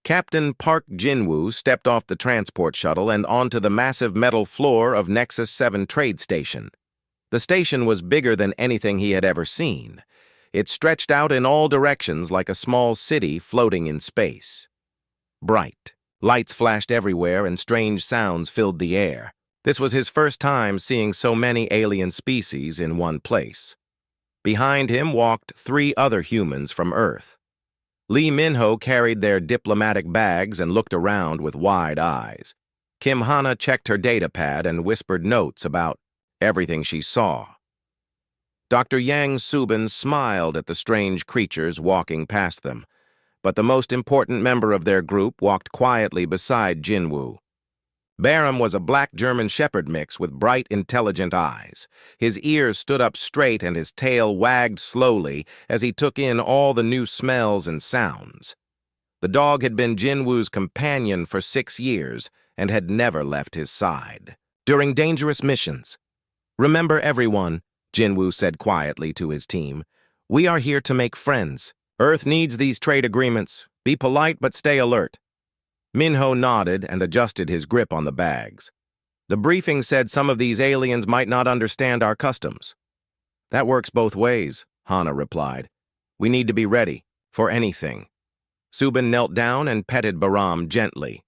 Captain Park Jinwoo stepped off the transport shuttle and onto the massive metal floor of Nexus 7 Trade Station. The station was bigger than anything he had ever seen. It stretched out in all directions like a small city floating in space. Bright lights flashed everywhere and strange sounds filled the air. This was his first time seeing so many alien species in one place. Behind him walked 3 other humans from Earth. Lee Min-ho carried their diplomatic bags and looked around with wide eyes. Kim Hana checked her datapad and whispered notes about everything she saw. Dr. Yang Subin smiled at the strange creatures walking past them, but the most important member of their group walked quietly beside Jinwoo. Barum was a black German Shepherd mix with bright, intelligent eyes. His ears stood up straight and his tail wagged slowly as he took in all the new smells and sounds. The dog had been Jinwoo's companion for 6 years and had never left his side. During dangerous missions, "Remember, everyone," Jinwoo said quietly to his team, "we are here to make friends. Earth needs these trade agreements. Be polite but stay alert." Min-ho nodded and adjusted his grip on the bags. "The briefing said some of these aliens might not understand our customs." "That works both ways," Hana replied. "We need to be ready for anything." Subin knelt down and petted Barum gently.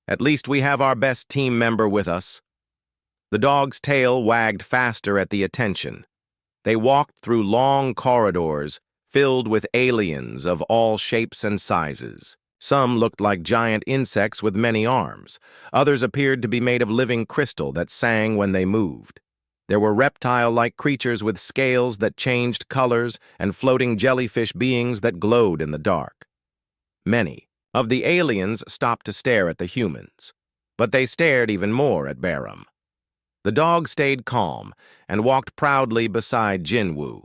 "At least we have our best team member with us." The dog's tail wagged faster at the attention. They walked through long corridors filled with aliens of all shapes and sizes. Some looked like giant insects with many arms. Others appeared to be made of living crystal that sang when they moved. There were reptile-like creatures with scales that changed colors and floating jellyfish beings that glowed in the dark. Many of the aliens stopped to stare at the humans, but they stared even more at Barum. The dog stayed calm and walked proudly beside Jinwoo.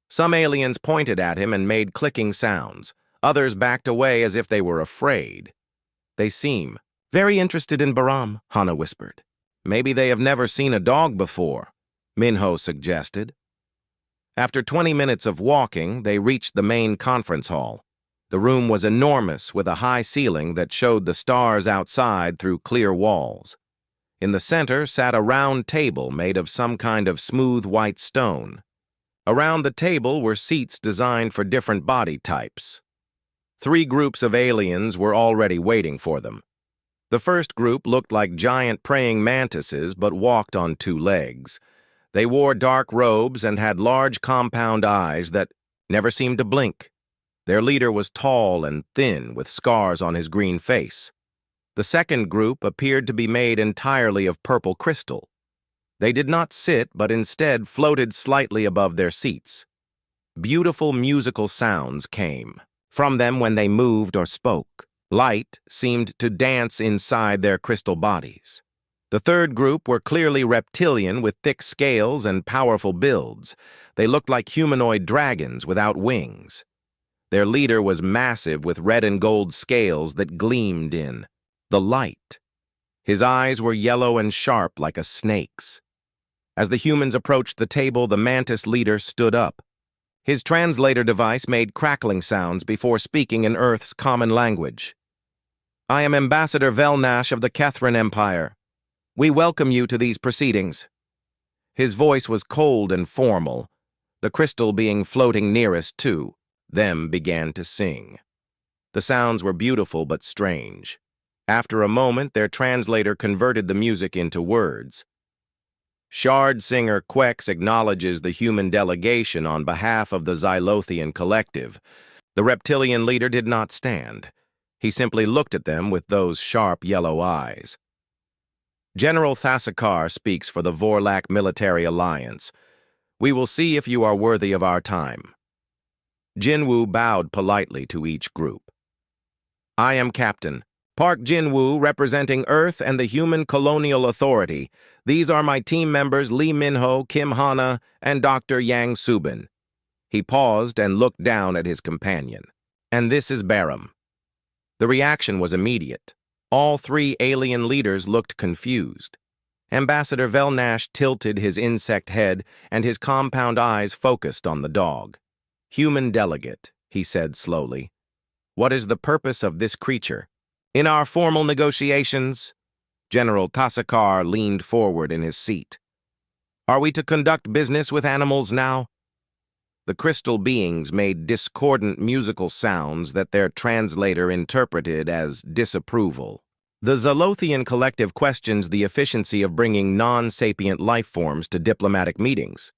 Some aliens pointed at him and made clicking sounds. Others backed away as if they were afraid. "They seem very interested in Barum," Hana whispered. "Maybe they have never seen a dog before," Min-ho suggested. After 20 minutes of walking, they reached the main conference hall. The room was enormous with a high ceiling that showed the stars outside through clear walls. In the center sat a round table made of some kind of smooth white stone. Around the table were seats designed for different body types. 3 groups of aliens were already waiting for them. The first group looked like giant praying mantises but walked on 2 legs. They wore dark robes and had large compound eyes that never seemed to blink. Their leader was tall and thin with scars on his green face. The second group appeared to be made entirely of purple crystal. They did not sit but instead floated slightly above their seats. Beautiful musical sounds came from them when they moved or spoke. Light seemed to dance inside their crystal bodies. The third group were clearly reptilian with thick scales and powerful builds. They looked like humanoid dragons without wings. Their leader was massive with red and gold scales that gleamed in the light. His eyes were yellow and sharp like a snake's. As the humans approached the table, the mantis leader stood up. His translator device made crackling sounds before speaking in Earth's common language. "I am Ambassador Velnash of the Catherine Empire. We welcome you to these proceedings." His voice was cold and formal, the crystal being floating nearest to them began to sing. The sounds were beautiful but strange. After a moment, their translator converted the music into words. "Shard singer Quex acknowledges the human delegation on behalf of the Xylothian collective." The reptilian leader did not stand. He simply looked at them with those sharp yellow eyes. "General Thasakar speaks for the Vorlak Military Alliance. We will see if you are worthy of our time." Jinwoo bowed politely to each group. "I am Captain Park Jinwoo, representing Earth and the Human Colonial Authority. These are my team members Lee Min-ho, Kim Hana, and Dr. Yang Subin." He paused and looked down at his companion. "And this is Barum." The reaction was immediate. All 3 alien leaders looked confused. Ambassador Velnash tilted his insect head and his compound eyes focused on the dog. "Human delegate," he said slowly. "What is the purpose of this creature?" In our formal negotiations, General Tasakar leaned forward in his seat. Are we to conduct business with animals now? The crystal beings made discordant musical sounds that their translator interpreted as disapproval. The Zalothian collective questions the efficiency of bringing non-sapient life forms to diplomatic meetings.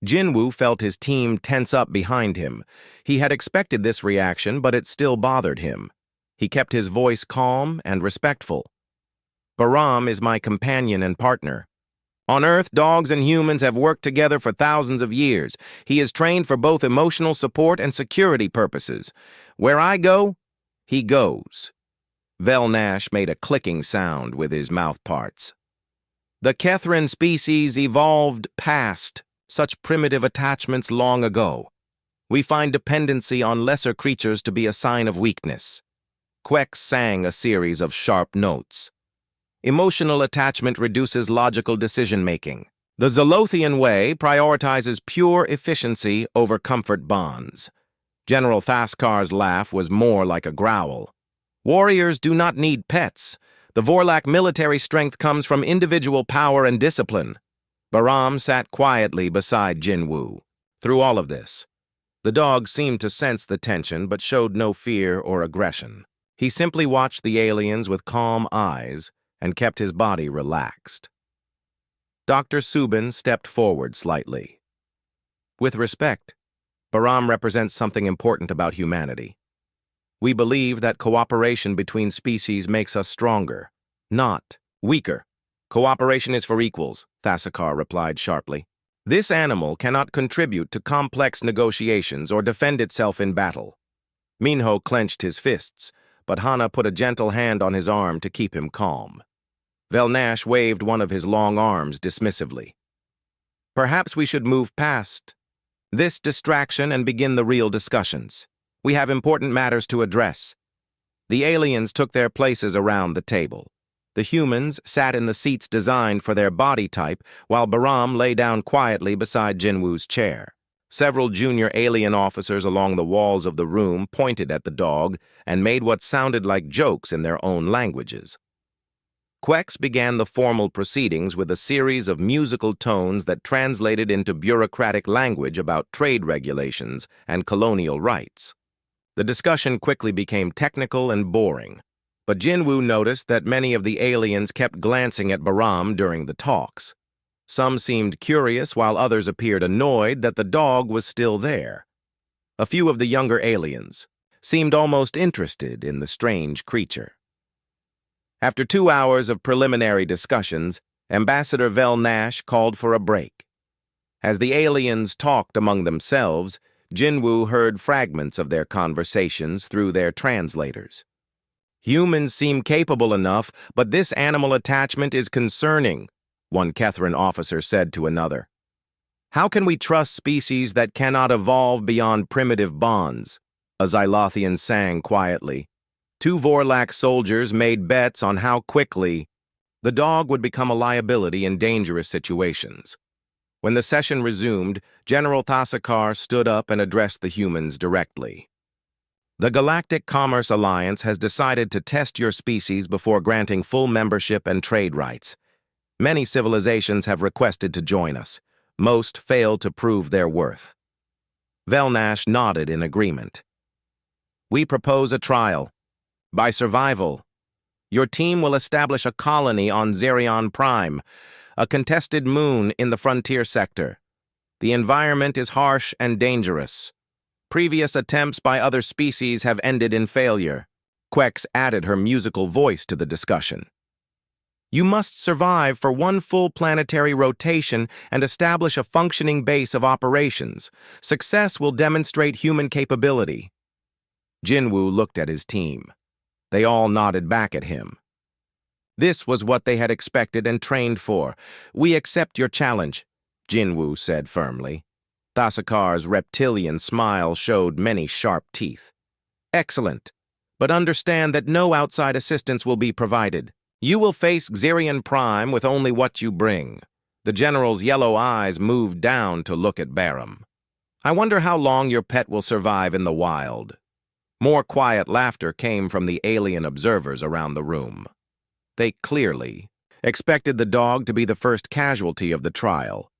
Jinwoo felt his team tense up behind him. He had expected this reaction, but it still bothered him. He kept his voice calm and respectful. Baram is my companion and partner. On Earth, dogs and humans have worked together for thousands of years. He is trained for both emotional support and security purposes. Where I go, he goes. Velnash made a clicking sound with his mouth parts. The Kethran species evolved past such primitive attachments long ago. We find dependency on lesser creatures to be a sign of weakness. Quex sang a series of sharp notes. Emotional attachment reduces logical decision-making. The Zalothian way prioritizes pure efficiency over comfort bonds. General Thaskar's laugh was more like a growl. Warriors do not need pets. The Vorlak military strength comes from individual power and discipline. Baram sat quietly beside Jinwoo. Through all of this, the dog seemed to sense the tension but showed no fear or aggression. He simply watched the aliens with calm eyes and kept his body relaxed. Dr. Subin stepped forward slightly. With respect, Baram represents something important about humanity. We believe that cooperation between species makes us stronger, not weaker. Cooperation is for equals, Thasakar replied sharply. This animal cannot contribute to complex negotiations or defend itself in battle. Minho clenched his fists, but Hana put a gentle hand on his arm to keep him calm. Velnash waved one of his long arms dismissively. Perhaps we should move past this distraction and begin the real discussions. We have important matters to address. The aliens took their places around the table. The humans sat in the seats designed for their body type, while Baram lay down quietly beside Jinwoo's chair. Several junior alien officers along the walls of the room pointed at the dog and made what sounded like jokes in their own languages. Quex began the formal proceedings with a series of musical tones that translated into bureaucratic language about trade regulations and colonial rights. The discussion quickly became technical and boring, but Jinwoo noticed that many of the aliens kept glancing at Baram during the talks. Some seemed curious, while others appeared annoyed that the dog was still there. A few of the younger aliens seemed almost interested in the strange creature. After 2 hours of preliminary discussions, Ambassador Velnash called for a break. As the aliens talked among themselves, Jinwoo heard fragments of their conversations through their translators. Humans seem capable enough, but this animal attachment is concerning, one Kethran officer said to another. How can we trust species that cannot evolve beyond primitive bonds? A Zalothian sang quietly. 2 Vorlak soldiers made bets on how quickly the dog would become a liability in dangerous situations. When the session resumed, General Thasakar stood up and addressed the humans directly. The Galactic Commerce Alliance has decided to test your species before granting full membership and trade rights. Many civilizations have requested to join us. Most failed to prove their worth. Velnash nodded in agreement. We propose a trial. By survival, your team will establish a colony on Zerion Prime, a contested moon in the frontier sector. The environment is harsh and dangerous. Previous attempts by other species have ended in failure. Quex added her musical voice to the discussion. You must survive for 1 full planetary rotation and establish a functioning base of operations. Success will demonstrate human capability. Jinwoo looked at his team. They all nodded back at him. This was what they had expected and trained for. We accept your challenge, Jinwoo said firmly. Thasakar's reptilian smile showed many sharp teeth. Excellent, but understand that no outside assistance will be provided. You will face Xerion Prime with only what you bring. The general's yellow eyes moved down to look at Baram. I wonder how long your pet will survive in the wild. More quiet laughter came from the alien observers around the room. They clearly expected the dog to be the first casualty of the trial.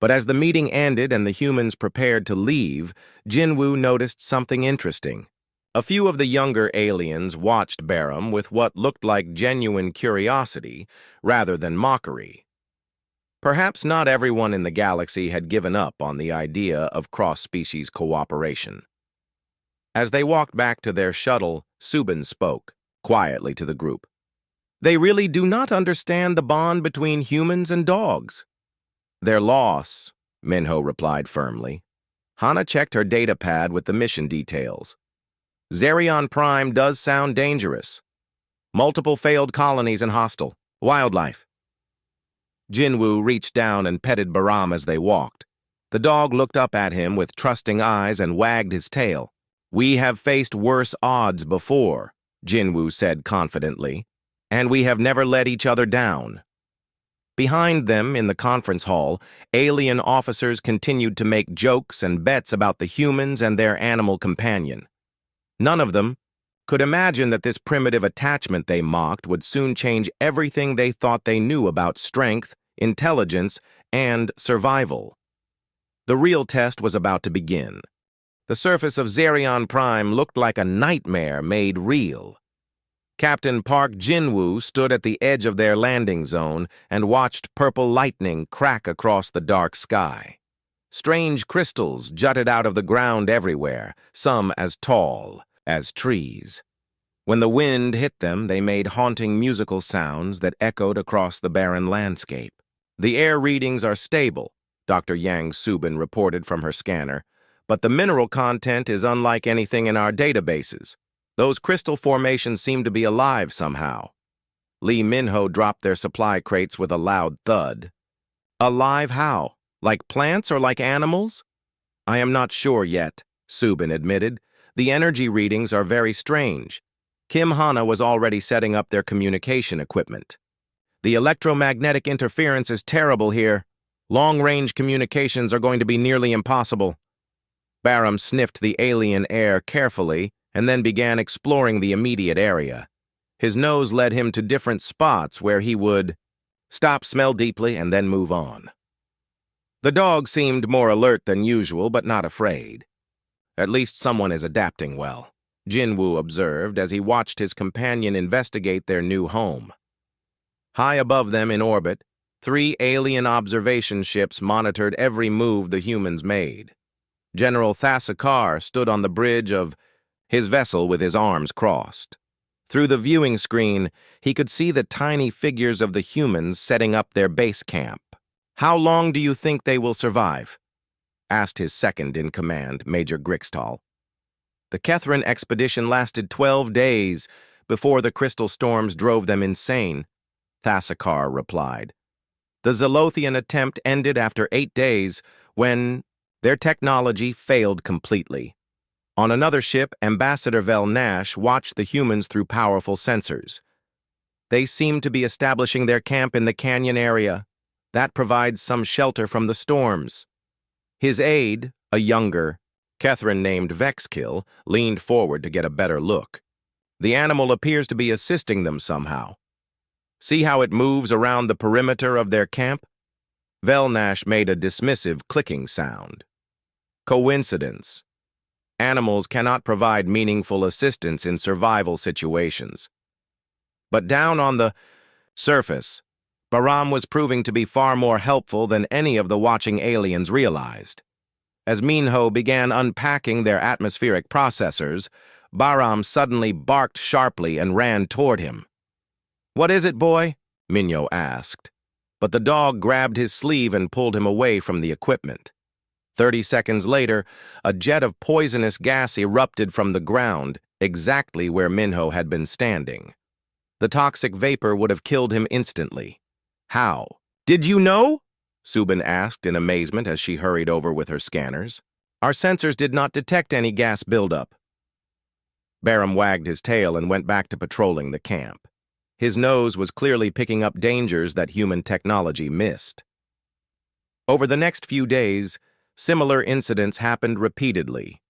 But as the meeting ended and the humans prepared to leave, Jinwoo noticed something interesting. A few of the younger aliens watched Barum with what looked like genuine curiosity rather than mockery. Perhaps not everyone in the galaxy had given up on the idea of cross-species cooperation. As they walked back to their shuttle, Subin spoke quietly to the group. They really do not understand the bond between humans and dogs. Their loss, Minho replied firmly. Hana checked her datapad with the mission details. Zerion Prime does sound dangerous. Multiple failed colonies and hostile. Wildlife. Jinwoo reached down and petted Baram as they walked. The dog looked up at him with trusting eyes and wagged his tail. We have faced worse odds before, Jinwoo said confidently, and we have never let each other down. Behind them, in the conference hall, alien officers continued to make jokes and bets about the humans and their animal companion. None of them could imagine that this primitive attachment they mocked would soon change everything they thought they knew about strength, intelligence, and survival. The real test was about to begin. The surface of Zerion Prime looked like a nightmare made real. Captain Park Jinwoo stood at the edge of their landing zone and watched purple lightning crack across the dark sky. Strange crystals jutted out of the ground everywhere, some as tall as trees. When the wind hit them, they made haunting musical sounds that echoed across the barren landscape. The air readings are stable, Dr. Yang Subin reported from her scanner, but the mineral content is unlike anything in our databases. Those crystal formations seem to be alive somehow. Lee Minho dropped their supply crates with a loud thud. Alive how? Like plants or like animals? I am not sure yet, Subin admitted. The energy readings are very strange. Kim Hana was already setting up their communication equipment. The electromagnetic interference is terrible here. Long-range communications are going to be nearly impossible. Barum sniffed the alien air carefully and then began exploring the immediate area. His nose led him to different spots where he would stop, smell deeply, and then move on. The dog seemed more alert than usual, but not afraid. At least someone is adapting well, Jinwoo observed as he watched his companion investigate their new home. High above them in orbit, 3 alien observation ships monitored every move the humans made. General Thasakar stood on the bridge of his vessel with his arms crossed. Through the viewing screen, he could see the tiny figures of the humans setting up their base camp. How long do you think they will survive? Asked his second-in-command, Major Grixtal. The Kethrin expedition lasted 12 days before the crystal storms drove them insane, Thasakar replied. The Zolothian attempt ended after 8 days when their technology failed completely. On another ship, Ambassador Vel Nash watched the humans through powerful sensors. They seem to be establishing their camp in the canyon area. That provides some shelter from the storms. His aide, a younger Kethrin named Vexkill, leaned forward to get a better look. The animal appears to be assisting them somehow. See how it moves around the perimeter of their camp? Velnash made a dismissive clicking sound. Coincidence. Animals cannot provide meaningful assistance in survival situations. But down on the surface, Baram was proving to be far more helpful than any of the watching aliens realized. As Minho began unpacking their atmospheric processors, Baram suddenly barked sharply and ran toward him. "What is it, boy?" Minho asked. But the dog grabbed his sleeve and pulled him away from the equipment. 30 seconds later, a jet of poisonous gas erupted from the ground, exactly where Minho had been standing. The toxic vapor would have killed him instantly. How? "Did you know?" Subin asked in amazement as she hurried over with her scanners. "Our sensors did not detect any gas buildup." Barum wagged his tail and went back to patrolling the camp. His nose was clearly picking up dangers that human technology missed. Over the next few days, similar incidents happened repeatedly.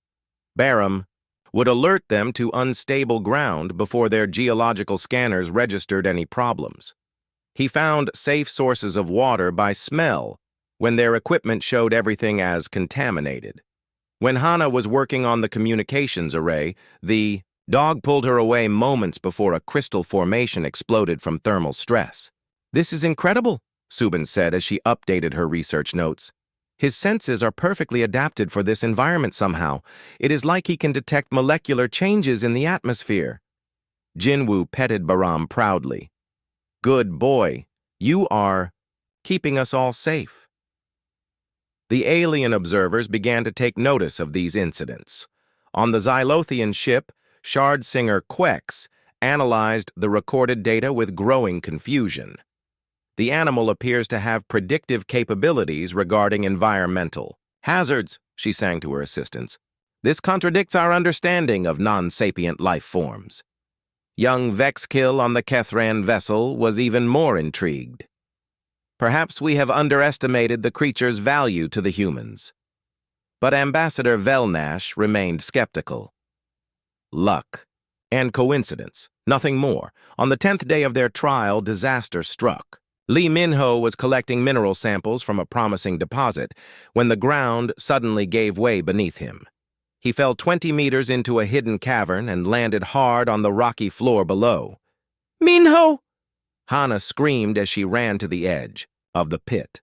Barum would alert them to unstable ground before their geological scanners registered any problems. He found safe sources of water by smell when their equipment showed everything as contaminated. When Hana was working on the communications array, the dog pulled her away moments before a crystal formation exploded from thermal stress. "This is incredible," Subin said as she updated her research notes. "His senses are perfectly adapted for this environment somehow. It is like he can detect molecular changes in the atmosphere." Jinwoo petted Bahram proudly. "Good boy. You are keeping us all safe." The alien observers began to take notice of these incidents. On the Xylothian ship, shard singer Quex analyzed the recorded data with growing confusion. The animal appears to have predictive capabilities regarding environmental hazards, she sang to her assistants. "This contradicts our understanding of non-sapient life forms." Young Vexkill on the Kethran vessel was even more intrigued. "Perhaps we have underestimated the creature's value to the humans." But Ambassador Velnash remained skeptical. Luck and coincidence, nothing more. On the 10th day of their trial, disaster struck. Lee Minho was collecting mineral samples from a promising deposit when the ground suddenly gave way beneath him. He fell 20 meters into a hidden cavern and landed hard on the rocky floor below. "Minho!" Hana screamed as she ran to the edge of the pit.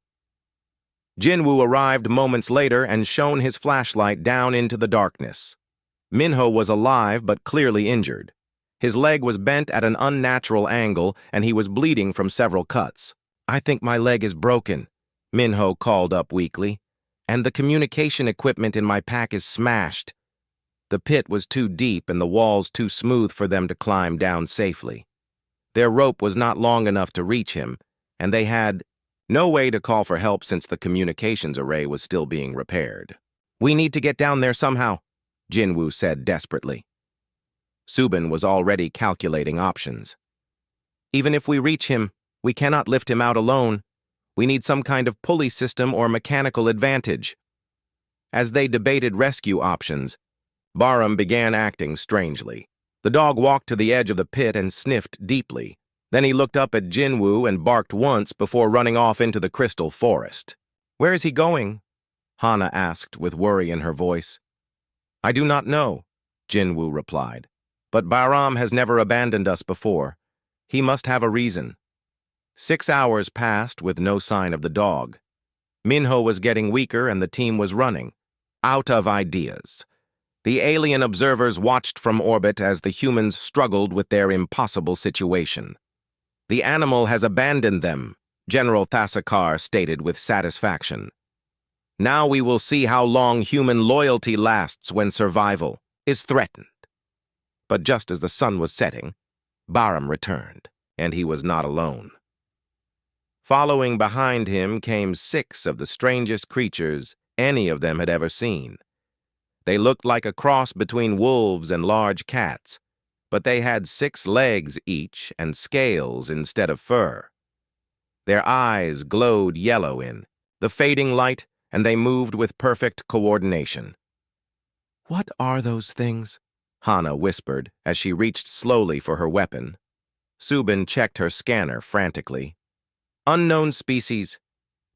Jinwoo arrived moments later and shone his flashlight down into the darkness. Minho was alive but clearly injured. His leg was bent at an unnatural angle and he was bleeding from several cuts. "I think my leg is broken," Minho called up weakly, "and the communication equipment in my pack is smashed." The pit was too deep and the walls too smooth for them to climb down safely. Their rope was not long enough to reach him, and they had no way to call for help since the communications array was still being repaired. "We need to get down there somehow," Jinwoo said desperately. Subin was already calculating options. "Even if we reach him, we cannot lift him out alone. We need some kind of pulley system or mechanical advantage." As they debated rescue options, Bahram began acting strangely. The dog walked to the edge of the pit and sniffed deeply. Then he looked up at Jinwoo and barked once before running off into the crystal forest. "Where is he going?" Hana asked with worry in her voice. "I do not know," Jinwoo replied. "But Bahram has never abandoned us before. He must have a reason." 6 hours passed with no sign of the dog. Minho was getting weaker and the team was running out of ideas. The alien observers watched from orbit as the humans struggled with their impossible situation. "The animal has abandoned them," General Thasakar stated with satisfaction. "Now we will see how long human loyalty lasts when survival is threatened." But just as the sun was setting, Bahram returned, and he was not alone. Following behind him came 6 of the strangest creatures any of them had ever seen. They looked like a cross between wolves and large cats, but they had 6 legs each and scales instead of fur. Their eyes glowed yellow in the fading light, and they moved with perfect coordination. "What are those things?" Hana whispered as she reached slowly for her weapon. Subin checked her scanner frantically. "Unknown species,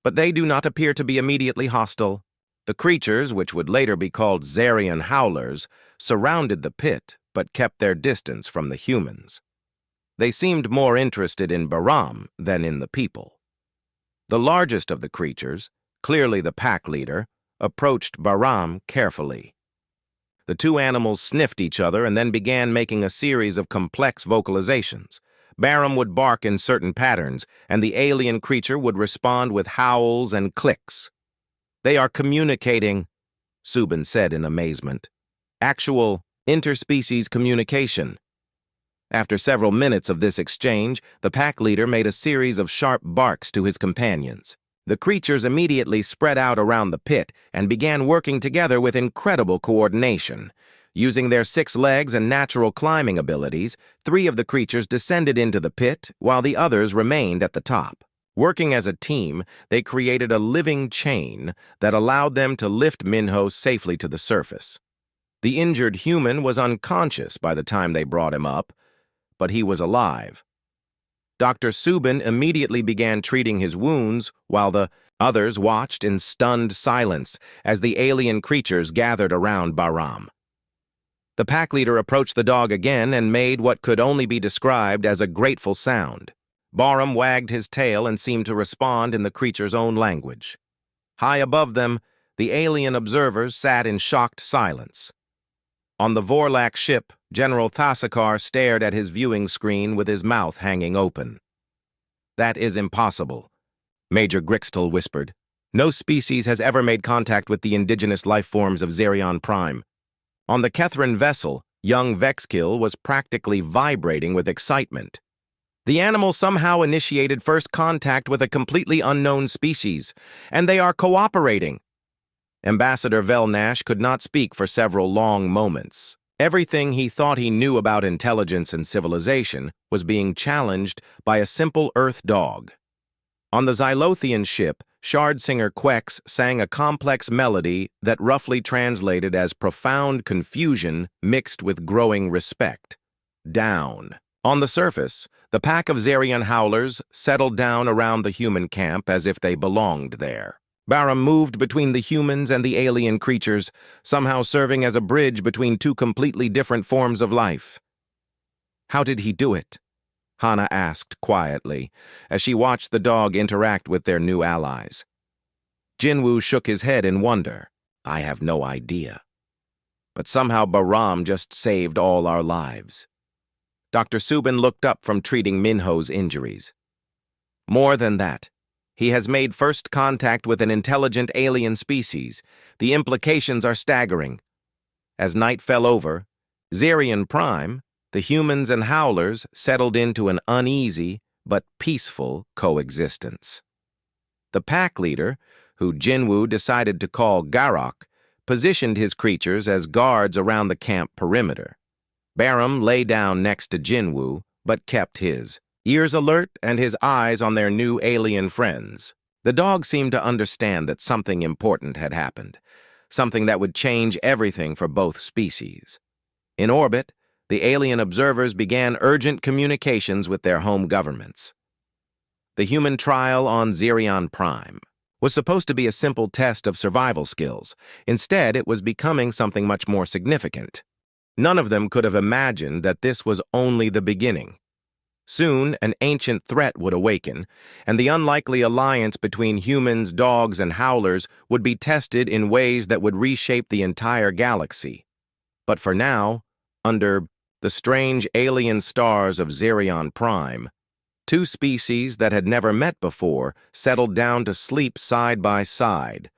but they do not appear to be immediately hostile." The creatures, which would later be called Zarian howlers, surrounded the pit but kept their distance from the humans. They seemed more interested in Bahram than in the people. The largest of the creatures, clearly the pack leader, approached Bahram carefully. The 2 animals sniffed each other and then began making a series of complex vocalizations. Bahram would bark in certain patterns, and the alien creature would respond with howls and clicks. "They are communicating," Subin said in amazement. "Actual interspecies communication." After several minutes of this exchange, the pack leader made a series of sharp barks to his companions. The creatures immediately spread out around the pit and began working together with incredible coordination. Using their 6 legs and natural climbing abilities, 3 of the creatures descended into the pit while the others remained at the top. Working as a team, they created a living chain that allowed them to lift Minho safely to the surface. The injured human was unconscious by the time they brought him up, but he was alive. Dr. Subin immediately began treating his wounds while the others watched in stunned silence as the alien creatures gathered around Bahram. The pack leader approached the dog again and made what could only be described as a grateful sound. Bahram wagged his tail and seemed to respond in the creature's own language. High above them, the alien observers sat in shocked silence. On the Vorlak ship, General Thasakar stared at his viewing screen with his mouth hanging open. "That is impossible," Major Grixtel whispered. "No species has ever made contact with the indigenous life forms of Zerion Prime." On the Kethran vessel, young Vexkill was practically vibrating with excitement. The animal somehow initiated first contact with a completely unknown species, and they are cooperating. Ambassador Velnash could not speak for several long moments. Everything he thought he knew about intelligence and civilization was being challenged by a simple Earth dog. On the Xylothian ship, Shard singer Quex sang a complex melody that roughly translated as profound confusion mixed with growing respect. Down. On the surface, the pack of Zerion howlers settled down around the human camp as if they belonged there. Bahram moved between the humans and the alien creatures, somehow serving as a bridge between two completely different forms of life. "How did he do it?" Hana asked quietly, as she watched the dog interact with their new allies. Jinwoo shook his head in wonder. "I have no idea. But somehow Bahram just saved all our lives." Dr. Subin looked up from treating Minho's injuries. "More than that. He has made first contact with an intelligent alien species. The implications are staggering." As night fell over, Zerion Prime, the humans and howlers settled into an uneasy but peaceful coexistence. The pack leader, who Jinwoo decided to call Garok, positioned his creatures as guards around the camp perimeter. Bahram lay down next to Jinwoo, but kept his ears alert and his eyes on their new alien friends. The dog seemed to understand that something important had happened, something that would change everything for both species. In orbit, the alien observers began urgent communications with their home governments. The human trial on Zerion Prime was supposed to be a simple test of survival skills. Instead, it was becoming something much more significant. None of them could have imagined that this was only the beginning. Soon, an ancient threat would awaken, and the unlikely alliance between humans, dogs, and howlers would be tested in ways that would reshape the entire galaxy. But for now, under the strange alien stars of Zerion Prime, two species that had never met before settled down to sleep side by side,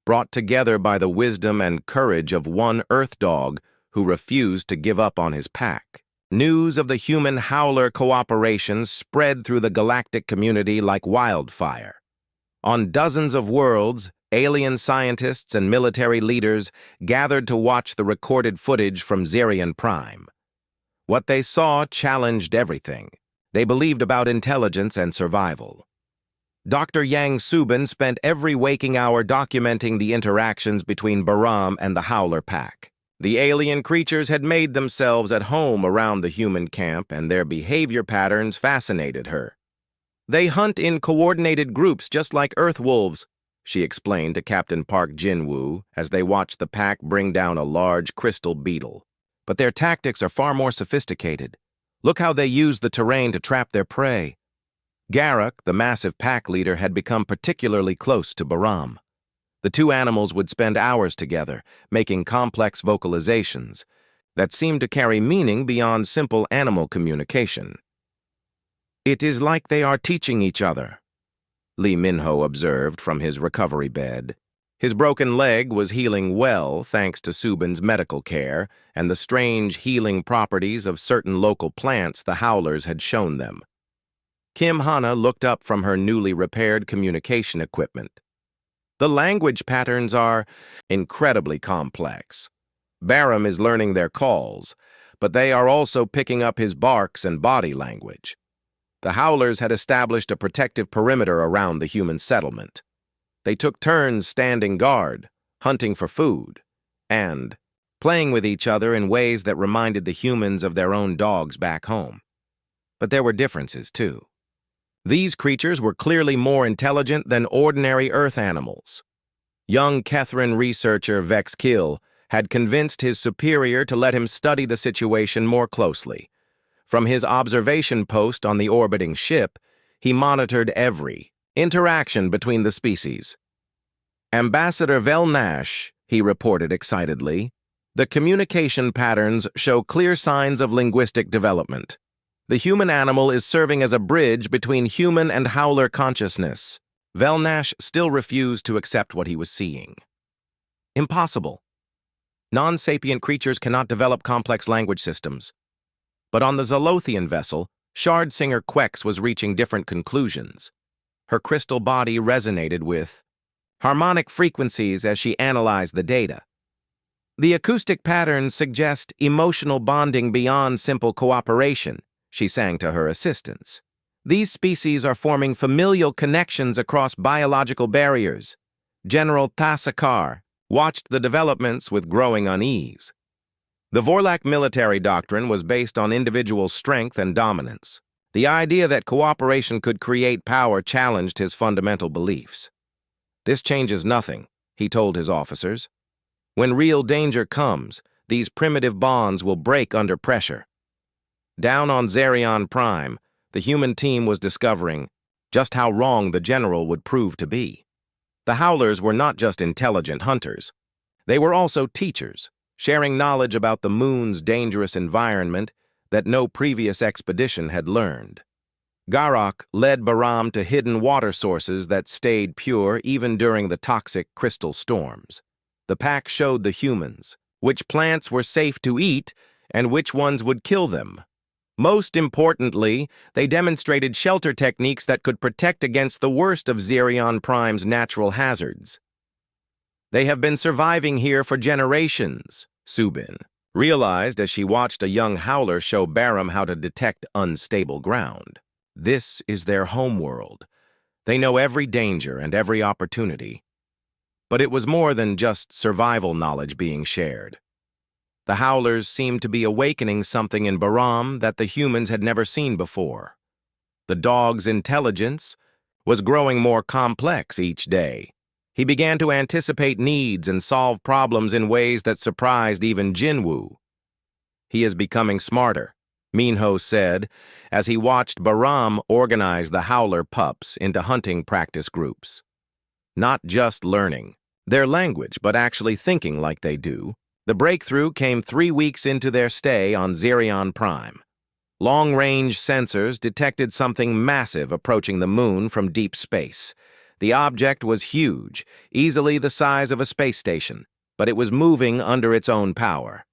brought together by the wisdom and courage of one Earth dog who refused to give up on his pack. News of the human-howler cooperation spread through the galactic community like wildfire. On dozens of worlds, alien scientists and military leaders gathered to watch the recorded footage from Zerion Prime. What they saw challenged everything they believed about intelligence and survival. Dr. Yang Subin spent every waking hour documenting the interactions between Bahram and the Howler pack. The alien creatures had made themselves at home around the human camp, and their behavior patterns fascinated her. "They hunt in coordinated groups just like Earth wolves," she explained to Captain Park Jinwoo as they watched the pack bring down a large crystal beetle. "But their tactics are far more sophisticated. Look how they use the terrain to trap their prey." Garok, the massive pack leader, had become particularly close to Bahram. The two animals would spend hours together, making complex vocalizations that seemed to carry meaning beyond simple animal communication. "It is like they are teaching each other," Lee Minho observed from his recovery bed. His broken leg was healing well thanks to Subin's medical care and the strange healing properties of certain local plants the howlers had shown them. Kim Hana looked up from her newly repaired communication equipment. "The language patterns are incredibly complex. Bahram is learning their calls, but they are also picking up his barks and body language." The howlers had established a protective perimeter around the human settlement. They took turns standing guard, hunting for food, and playing with each other in ways that reminded the humans of their own dogs back home. But there were differences, too. These creatures were clearly more intelligent than ordinary Earth animals. Young Kethrin researcher Vex Kill had convinced his superior to let him study the situation more closely. From his observation post on the orbiting ship, he monitored every interaction between the species. Ambassador Velnash, he reported excitedly, the communication patterns show clear signs of linguistic development. The human animal is serving as a bridge between human and howler consciousness. Velnash still refused to accept what he was seeing. Impossible. Non-sapient creatures cannot develop complex language systems. But on the Zalothian vessel, Shardsinger Quex was reaching different conclusions. Her crystal body resonated with harmonic frequencies as she analyzed the data. The acoustic patterns suggest emotional bonding beyond simple cooperation, she sang to her assistants. These species are forming familial connections across biological barriers. General Tassakar watched the developments with growing unease. The Vorlak military doctrine was based on individual strength and dominance. The idea that cooperation could create power challenged his fundamental beliefs. This changes nothing, he told his officers. When real danger comes, these primitive bonds will break under pressure. Down on Zerion Prime, the human team was discovering just how wrong the general would prove to be. The Howlers were not just intelligent hunters. They were also teachers, sharing knowledge about the moon's dangerous environment that no previous expedition had learned. Garok led Baram to hidden water sources that stayed pure even during the toxic crystal storms. The pack showed the humans which plants were safe to eat and which ones would kill them. Most importantly, they demonstrated shelter techniques that could protect against the worst of Zerion Prime's natural hazards. They have been surviving here for generations, Subin realized as she watched a young howler show Baram how to detect unstable ground. This is their homeworld. They know every danger and every opportunity. But it was more than just survival knowledge being shared. The Howlers seemed to be awakening something in Baram that the humans had never seen before. The dog's intelligence was growing more complex each day. He began to anticipate needs and solve problems in ways that surprised even Jinwu. He is becoming smarter, Minho said, as he watched Baram organize the Howler pups into hunting practice groups. Not just learning their language, but actually thinking like they do. The breakthrough came 3 weeks into their stay on Zerion Prime. Long-range sensors detected something massive approaching the moon from deep space. The object was huge, easily the size of a space station, but it was moving under its own power.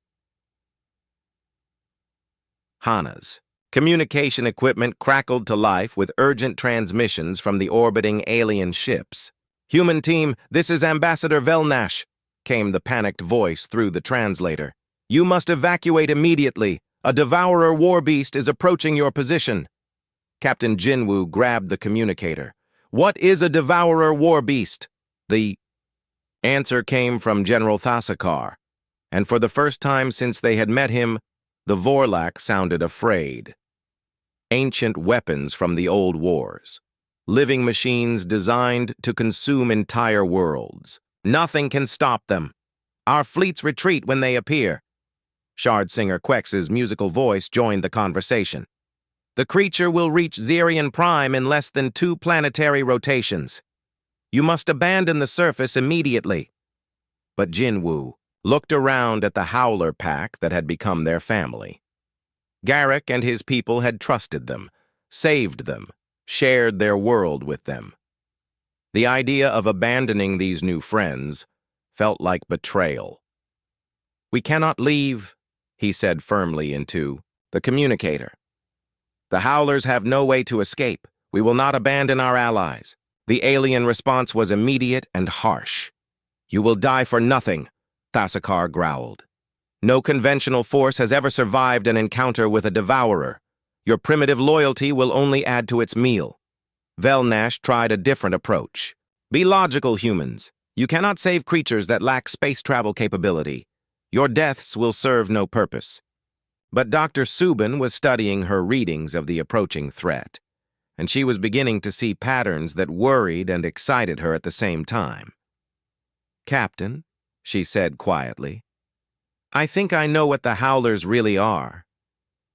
Hana's communication equipment crackled to life with urgent transmissions from the orbiting alien ships. "Human team, this is Ambassador Velnash," came the panicked voice through the translator. "You must evacuate immediately. A devourer warbeast is approaching your position." Captain Jinwu grabbed the communicator. "What is a devourer warbeast?" The answer came from General Thasakar, and for the first time since they had met him, the Vorlak sounded afraid. Ancient weapons from the old wars. Living machines designed to consume entire worlds. Nothing can stop them. Our fleets retreat when they appear. Shardsinger Quex's musical voice joined the conversation. The creature will reach Zerion Prime in less than 2 planetary rotations. You must abandon the surface immediately. But Jinwu looked around at the Howler pack that had become their family. Garrick and his people had trusted them, saved them, shared their world with them. The idea of abandoning these new friends felt like betrayal. "We cannot leave," he said firmly into the communicator. "The Howlers have no way to escape. We will not abandon our allies." The alien response was immediate and harsh. "You will die for nothing," Thasakar growled. "No conventional force has ever survived an encounter with a devourer. Your primitive loyalty will only add to its meal." Velnash tried a different approach. "Be logical, humans. You cannot save creatures that lack space travel capability. Your deaths will serve no purpose. But Dr. Subin was studying her readings of the approaching threat, and she was beginning to see patterns that worried and excited her at the same time. "Captain," she said quietly, "I think I know what the Howlers really are."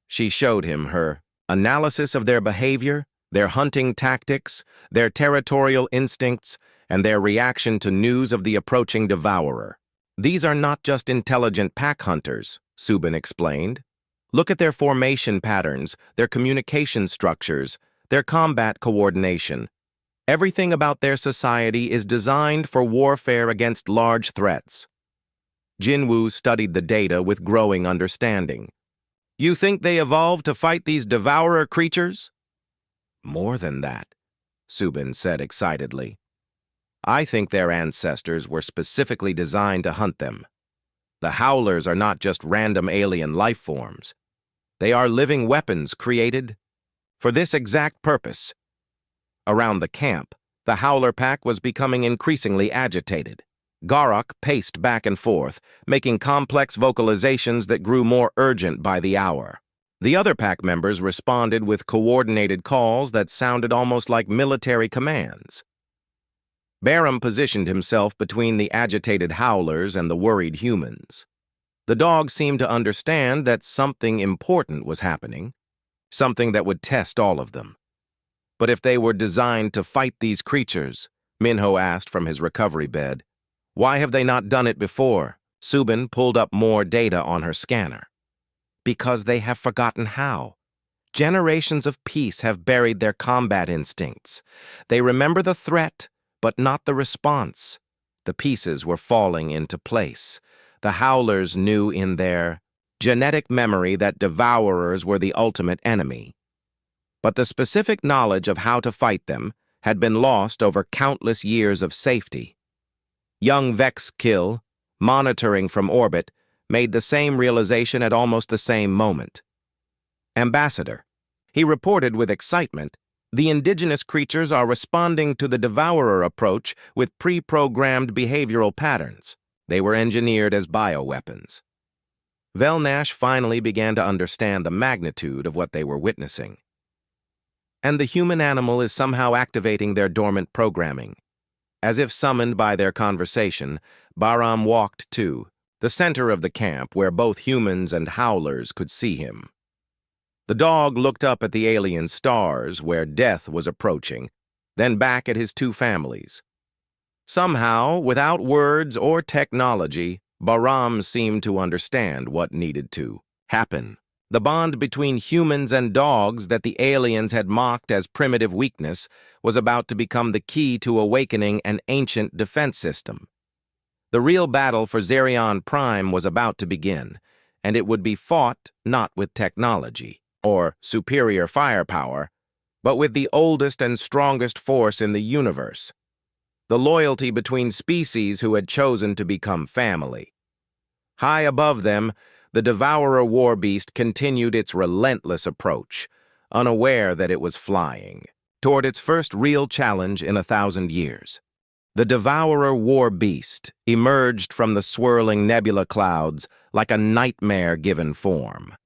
She showed him her analysis of their behavior, their hunting tactics, their territorial instincts, and their reaction to news of the approaching devourer. "These are not just intelligent pack hunters," Subin explained. "Look at their formation patterns, their communication structures, their combat coordination. Everything about their society is designed for warfare against large threats." Jinwoo studied the data with growing understanding. "You think they evolved to fight these devourer creatures?" "More than that," Subin said excitedly. "I think their ancestors were specifically designed to hunt them. The Howlers are not just random alien life forms. They are living weapons created for this exact purpose." Around the camp, the Howler pack was becoming increasingly agitated. Garak paced back and forth, making complex vocalizations that grew more urgent by the hour. The other pack members responded with coordinated calls that sounded almost like military commands. Baram positioned himself between the agitated Howlers and the worried humans. The dog seemed to understand that something important was happening, something that would test all of them. "But if they were designed to fight these creatures," Minho asked from his recovery bed, "why have they not done it before?" Subin pulled up more data on her scanner. "Because they have forgotten how. Generations of peace have buried their combat instincts. They remember the threat, but not the response." The pieces were falling into place. The Howlers knew in their genetic memory that devourers were the ultimate enemy. But the specific knowledge of how to fight them had been lost over countless years of safety. Young Vexkill, monitoring from orbit, made the same realization at almost the same moment. "Ambassador," he reported with excitement, "the indigenous creatures are responding to the devourer approach with pre-programmed behavioral patterns. They were engineered as bioweapons." Velnash finally began to understand the magnitude of what they were witnessing. "And the human animal is somehow activating their dormant programming." As if summoned by their conversation, Baram walked to the center of the camp where both humans and Howlers could see him. The dog looked up at the alien stars where death was approaching, then back at his two families. Somehow, without words or technology, Baram seemed to understand what needed to happen. The bond between humans and dogs that the aliens had mocked as primitive weakness was about to become the key to awakening an ancient defense system. The real battle for Zerion Prime was about to begin, and it would be fought not with technology or superior firepower, but with the oldest and strongest force in the universe, the loyalty between species who had chosen to become family. High above them, the devourer Warbeast continued its relentless approach, unaware that it was flying, toward its first real challenge in 1,000 years. The devourer Warbeast emerged from the swirling nebula clouds like a nightmare given form.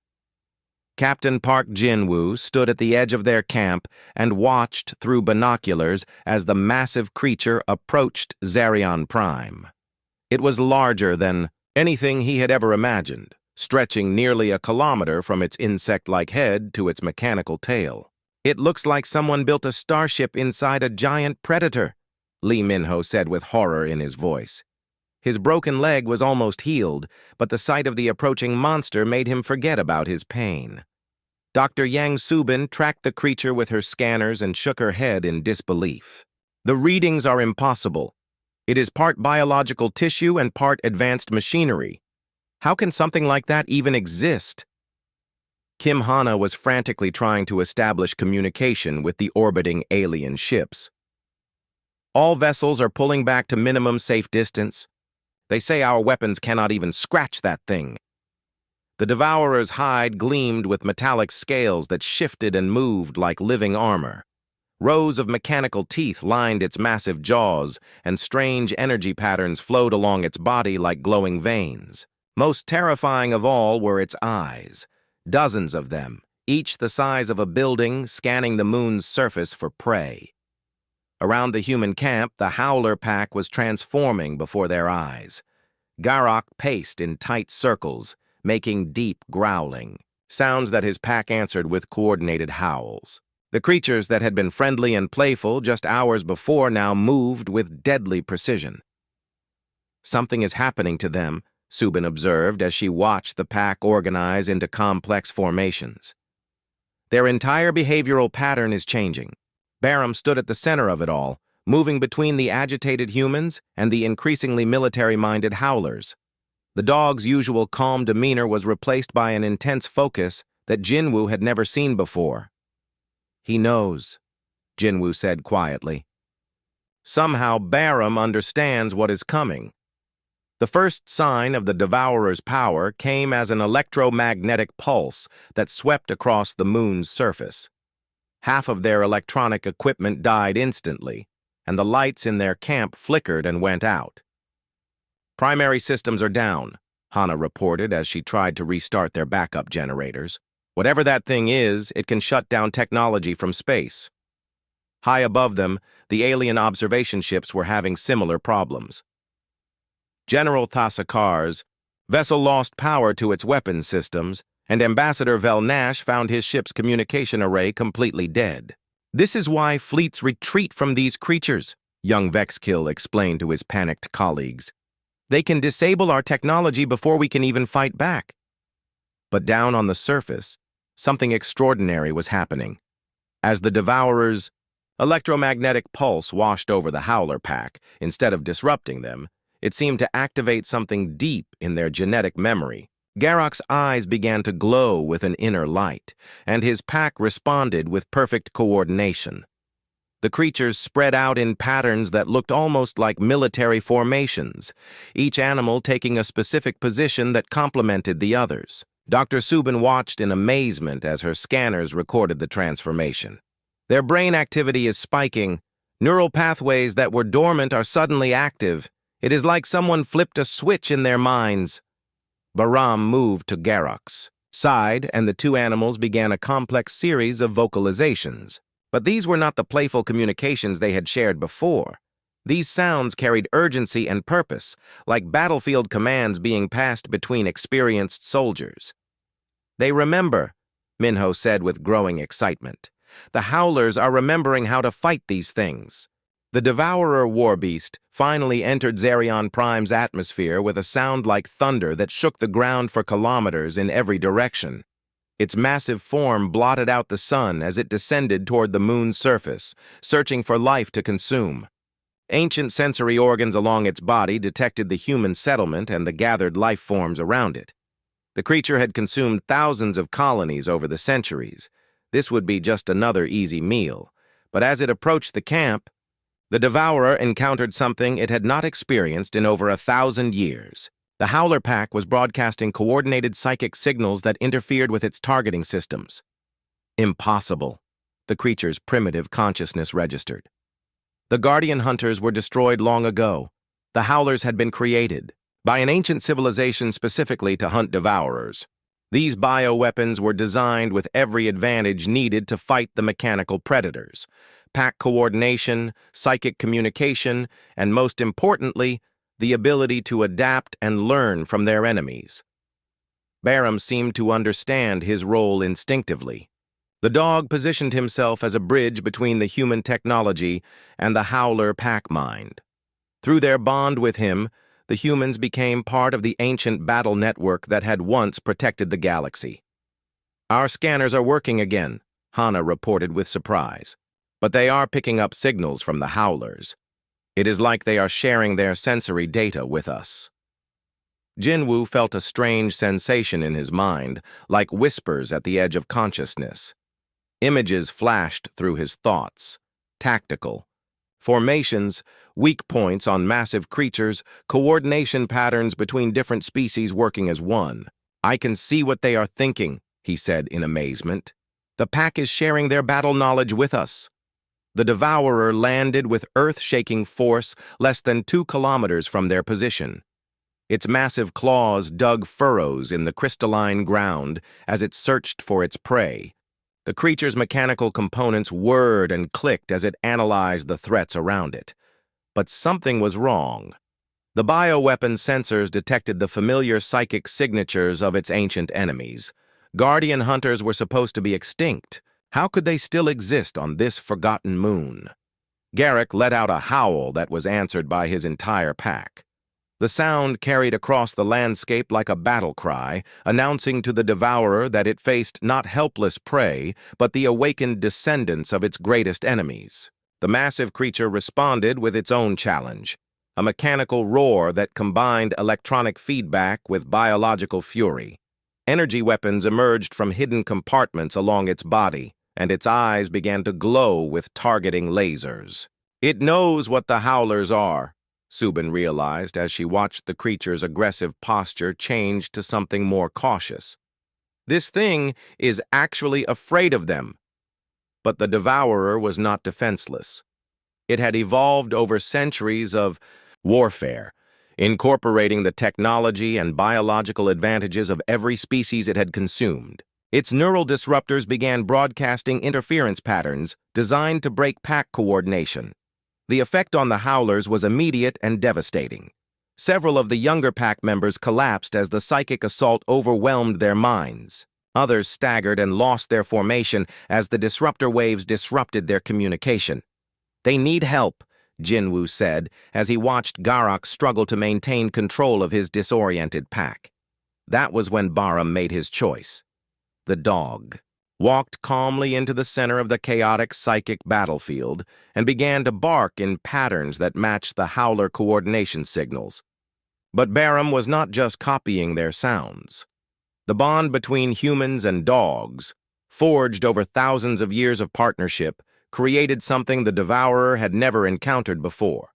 Captain Park Jinwoo stood at the edge of their camp and watched through binoculars as the massive creature approached Zerion Prime. It was larger than anything he had ever imagined, stretching nearly a kilometer from its insect-like head to its mechanical tail. "It looks like someone built a starship inside a giant predator," Lee Minho said with horror in his voice. His broken leg was almost healed, but the sight of the approaching monster made him forget about his pain. Dr. Yang Subin tracked the creature with her scanners and shook her head in disbelief. "The readings are impossible. It is part biological tissue and part advanced machinery. How can something like that even exist?" Kim Hana was frantically trying to establish communication with the orbiting alien ships. "All vessels are pulling back to minimum safe distance. They say our weapons cannot even scratch that thing." The Devourer's hide gleamed with metallic scales that shifted and moved like living armor. Rows of mechanical teeth lined its massive jaws, and strange energy patterns flowed along its body like glowing veins. Most terrifying of all were its eyes, dozens of them, each the size of a building, scanning the moon's surface for prey. Around the human camp, the Howler pack was transforming before their eyes. Garrock paced in tight circles, making deep growling, sounds that his pack answered with coordinated howls. The creatures that had been friendly and playful just hours before now moved with deadly precision. Something is happening to them, Subin observed as she watched the pack organize into complex formations. Their entire behavioral pattern is changing. Barum stood at the center of it all, moving between the agitated humans and the increasingly military-minded howlers. The dog's usual calm demeanor was replaced by an intense focus that Jinwoo had never seen before. "He knows," Jinwoo said quietly. Somehow Barum understands what is coming. The first sign of the Devourer's power came as an electromagnetic pulse that swept across the moon's surface. Half of their electronic equipment died instantly, and the lights in their camp flickered and went out. "Primary systems are down," Hana reported as she tried to restart their backup generators. "Whatever that thing is, it can shut down technology from space." High above them, the alien observation ships were having similar problems. General Thassakar's vessel lost power to its weapons systems, and Ambassador Velnash found his ship's communication array completely dead. "This is why fleets retreat from these creatures," young Vexkill explained to his panicked colleagues. "They can disable our technology before we can even fight back." But down on the surface, something extraordinary was happening. As the Devourer's electromagnetic pulse washed over the Howler pack, instead of disrupting them, it seemed to activate something deep in their genetic memory. Garrock's eyes began to glow with an inner light, and his pack responded with perfect coordination. The creatures spread out in patterns that looked almost like military formations, each animal taking a specific position that complemented the others. Dr. Subin watched in amazement as her scanners recorded the transformation. Their brain activity is spiking. Neural pathways that were dormant are suddenly active. It is like someone flipped a switch in their minds. Barum moved to Garrock's side, and the two animals began a complex series of vocalizations. But these were not the playful communications they had shared before. These sounds carried urgency and purpose, like battlefield commands being passed between experienced soldiers. "They remember," Minho said with growing excitement. "The Howlers are remembering how to fight these things." The Devourer Warbeast finally entered Zerion Prime's atmosphere with a sound like thunder that shook the ground for kilometers in every direction. Its massive form blotted out the sun as it descended toward the moon's surface, searching for life to consume. Ancient sensory organs along its body detected the human settlement and the gathered life forms around it. The creature had consumed thousands of colonies over the centuries. This would be just another easy meal. But as it approached the camp, the Devourer encountered something it had not experienced in over 1,000 years. The Howler pack was broadcasting coordinated psychic signals that interfered with its targeting systems. Impossible, the creature's primitive consciousness registered. The Guardian Hunters were destroyed long ago. The Howlers had been created by an ancient civilization specifically to hunt Devourers. These bioweapons were designed with every advantage needed to fight the mechanical predators. Pack coordination, psychic communication, and most importantly, the ability to adapt and learn from their enemies. Barum seemed to understand his role instinctively. The dog positioned himself as a bridge between the human technology and the Howler pack mind. Through their bond with him, the humans became part of the ancient battle network that had once protected the galaxy. "Our scanners are working again," Hana reported with surprise. "But they are picking up signals from the Howlers. It is like they are sharing their sensory data with us." Jinwoo felt a strange sensation in his mind, like whispers at the edge of consciousness. Images flashed through his thoughts. Tactical. Formations, weak points on massive creatures, coordination patterns between different species working as one. "I can see what they are thinking," he said in amazement. "The pack is sharing their battle knowledge with us." The Devourer landed with earth-shaking force less than 2 kilometers from their position. Its massive claws dug furrows in the crystalline ground as it searched for its prey. The creature's mechanical components whirred and clicked as it analyzed the threats around it. But something was wrong. The bioweapon sensors detected the familiar psychic signatures of its ancient enemies. Guardian hunters were supposed to be extinct. How could they still exist on this forgotten moon? Garrick let out a howl that was answered by his entire pack. The sound carried across the landscape like a battle cry, announcing to the devourer that it faced not helpless prey, but the awakened descendants of its greatest enemies. The massive creature responded with its own challenge, a mechanical roar that combined electronic feedback with biological fury. Energy weapons emerged from hidden compartments along its body, and its eyes began to glow with targeting lasers. It knows what the howlers are, Subin realized as she watched the creature's aggressive posture change to something more cautious. This thing is actually afraid of them. But the devourer was not defenseless. It had evolved over centuries of warfare, incorporating the technology and biological advantages of every species it had consumed. Its neural disruptors began broadcasting interference patterns designed to break pack coordination. The effect on the howlers was immediate and devastating. Several of the younger pack members collapsed as the psychic assault overwhelmed their minds. Others staggered and lost their formation as the disruptor waves disrupted their communication. "They need help," Jinwoo said as he watched Garak struggle to maintain control of his disoriented pack. That was when Bahram made his choice. The dog walked calmly into the center of the chaotic psychic battlefield and began to bark in patterns that matched the howler coordination signals. But Bahram was not just copying their sounds. The bond between humans and dogs, forged over thousands of years of partnership, created something the devourer had never encountered before.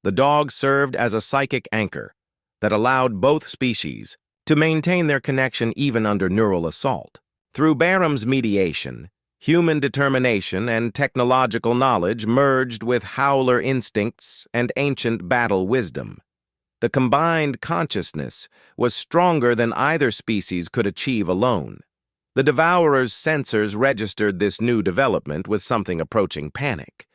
The dog served as a psychic anchor that allowed both species to maintain their connection even under neural assault. Through Bahram's mediation, human determination and technological knowledge merged with howler instincts and ancient battle wisdom. The combined consciousness was stronger than either species could achieve alone. The devourer's sensors registered this new development with something approaching panic.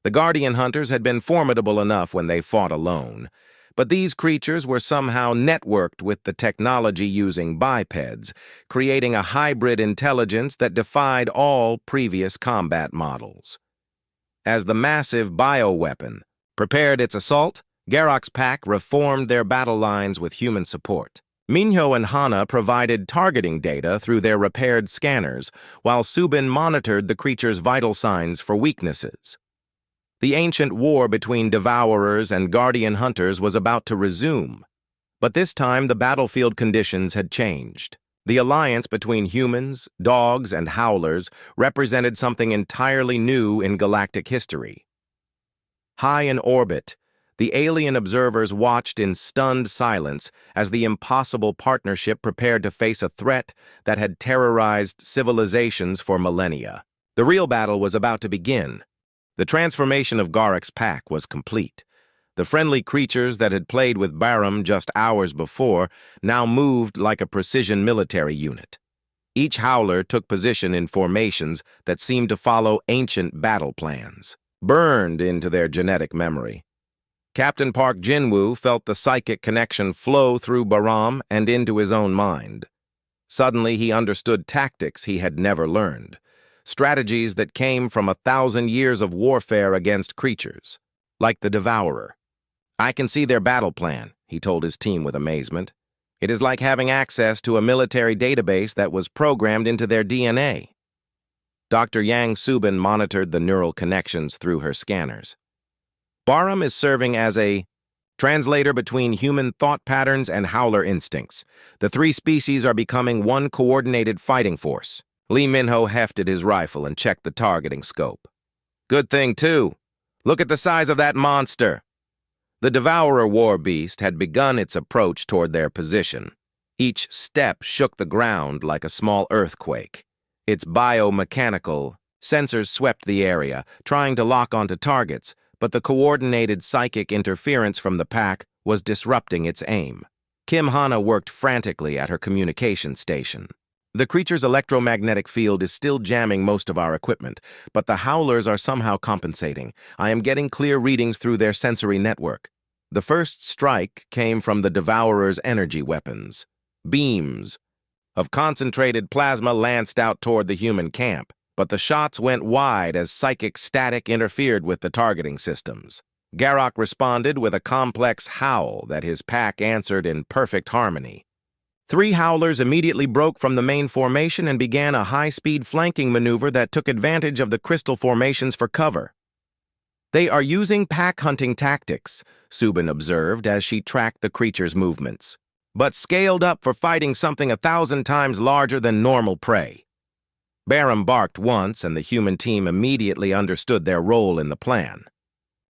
The guardian hunters had been formidable enough when they fought alone, but these creatures were somehow networked with the technology-using bipeds, creating a hybrid intelligence that defied all previous combat models. As the massive bioweapon prepared its assault, Garak's pack reformed their battle lines with human support. Minho and Hana provided targeting data through their repaired scanners, while Subin monitored the creature's vital signs for weaknesses. The ancient war between devourers and guardian hunters was about to resume, but this time the battlefield conditions had changed. The alliance between humans, dogs, and howlers represented something entirely new in galactic history. High in orbit, the alien observers watched in stunned silence as the impossible partnership prepared to face a threat that had terrorized civilizations for millennia. The real battle was about to begin. The transformation of Garak's pack was complete. The friendly creatures that had played with Bahram just hours before now moved like a precision military unit. Each howler took position in formations that seemed to follow ancient battle plans, burned into their genetic memory. Captain Park Jinwoo felt the psychic connection flow through Bahram and into his own mind. Suddenly he understood tactics he had never learned. Strategies that came from 1,000 years of warfare against creatures, like the Devourer. "I can see their battle plan," he told his team with amazement. "It is like having access to a military database that was programmed into their DNA." Dr. Yang Subin monitored the neural connections through her scanners. Bahram is serving as a translator between human thought patterns and howler instincts. The three species are becoming one coordinated fighting force. Lee Minho hefted his rifle and checked the targeting scope. "Good thing, too. Look at the size of that monster." The Devourer Warbeast had begun its approach toward their position. Each step shook the ground like a small earthquake. Its biomechanical sensors swept the area, trying to lock onto targets, but the coordinated psychic interference from the pack was disrupting its aim. Kim Hana worked frantically at her communication station. The creature's electromagnetic field is still jamming most of our equipment, but the howlers are somehow compensating. I am getting clear readings through their sensory network. The first strike came from the Devourer's energy weapons. Beams of concentrated plasma lanced out toward the human camp, but the shots went wide as psychic static interfered with the targeting systems. Garrock responded with a complex howl that his pack answered in perfect harmony. 3 howlers immediately broke from the main formation and began a high-speed flanking maneuver that took advantage of the crystal formations for cover. "They are using pack-hunting tactics," Subin observed as she tracked the creature's movements, "but scaled up for fighting something 1,000 times larger than normal prey." Barum barked once, and the human team immediately understood their role in the plan.